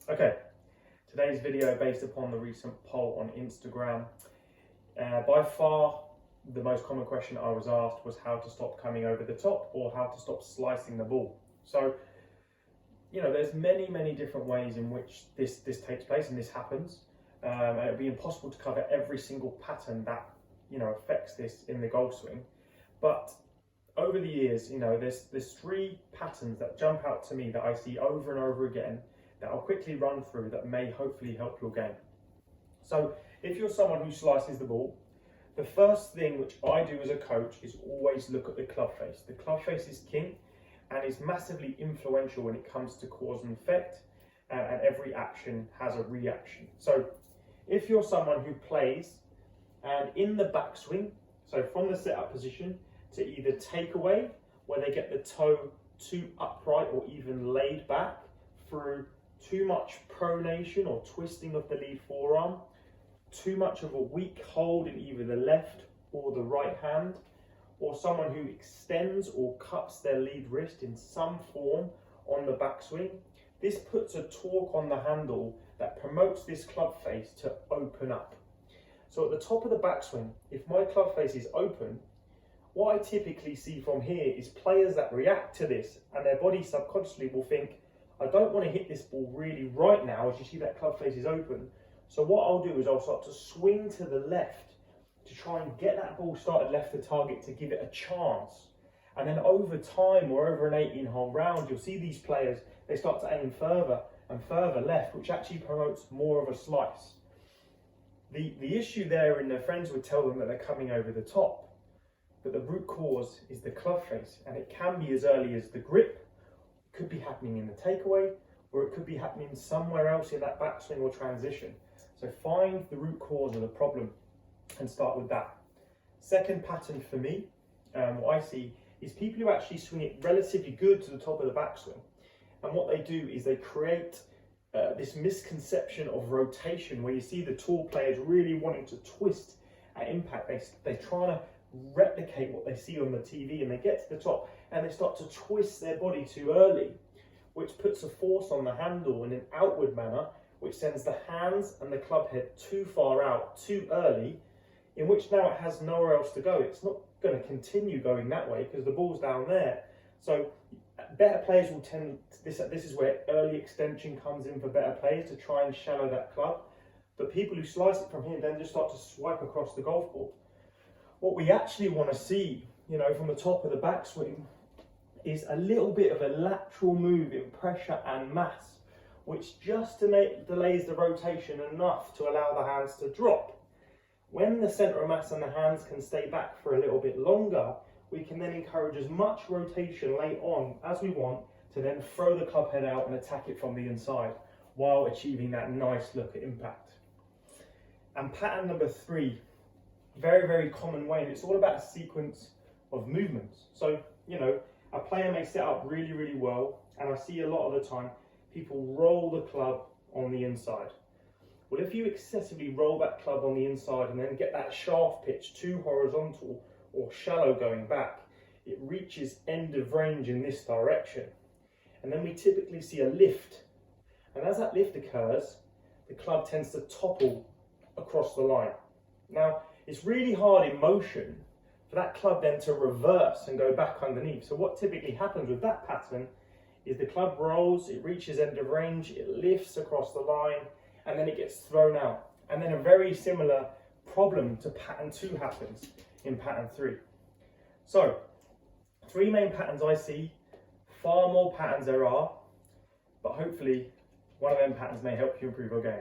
Okay, today's video based upon the recent poll on Instagram. By far, the most common question I was asked was how to stop coming over the top or how to stop slicing the ball. So, there's many different ways in which this takes place and this happens. And it'd be impossible to cover every single pattern that, affects this in the golf swing. But over the years, there's three patterns that jump out to me that I see over and over again that I'll quickly run through that may hopefully help your game. So if you're someone who slices the ball, the first thing which I do as a coach is always look at the club face. The club face is king and is massively influential when it comes to cause and effect, and every action has a reaction. So if you're someone who plays and in the backswing, so from the setup position to either take away, where they get the toe too upright or even laid back through too much pronation or twisting of the lead forearm, too much of a weak hold in either the left or the right hand, or someone who extends or cups their lead wrist in some form on the backswing, this puts a torque on the handle that promotes this club face to open up. So at the top of the backswing, if my club face is open, what I typically see from here is players that react to this and their body subconsciously will think, I don't want to hit this ball really right now, as you see that club face is open. So what I'll do is I'll start to swing to the left to try and get that ball started left to target to give it a chance. And then over time, or over an 18-hole round, you'll see these players, they start to aim further and further left, which actually promotes more of a slice. The issue there, and their friends would tell them that they're coming over the top, but the root cause is the club face, and it can be as early as the grip, could be happening in the takeaway, or it could be happening somewhere else in that backswing or transition. So find the root cause of the problem and start with that. Second pattern for me, what I see is people who actually swing it relatively good to the top of the backswing. And what they do is they create this misconception of rotation where you see the tall players really wanting to twist at impact. They're trying to replicate what they see on the TV, and they get to the top and they start to twist their body too early, which puts a force on the handle in an outward manner, which sends the hands and the club head too far out too early, in which now it has nowhere else to go. It's not going to continue going that way because the ball's down there. So better players will tend to, this is where early extension comes in for better players, to try and shallow that club. But people who slice it from here then just start to swipe across the golf ball. What we actually want to see, from the top of the backswing is a little bit of a lateral move in pressure and mass, which just delays the rotation enough to allow the hands to drop. When the centre of mass and the hands can stay back for a little bit longer, we can then encourage as much rotation late on as we want to then throw the club head out and attack it from the inside while achieving that nice look at impact. And pattern number three, very common way, and it's all about a sequence of movements. So, a player may set up really well, and I see a lot of the time people roll the club on the inside. Well, if you excessively roll that club on the inside and then get that shaft pitch too horizontal or shallow going back, it reaches end of range in this direction. And then we typically see a lift. And as that lift occurs, the club tends to topple across the line. Now, it's really hard in motion for that club then to reverse and go back underneath. So what typically happens with that pattern is the club rolls, it reaches end of range, it lifts across the line, and then it gets thrown out. And then a very similar problem to pattern 2 happens in pattern 3. So, 3 main patterns I see, far more patterns there are, but hopefully one of them patterns may help you improve your game.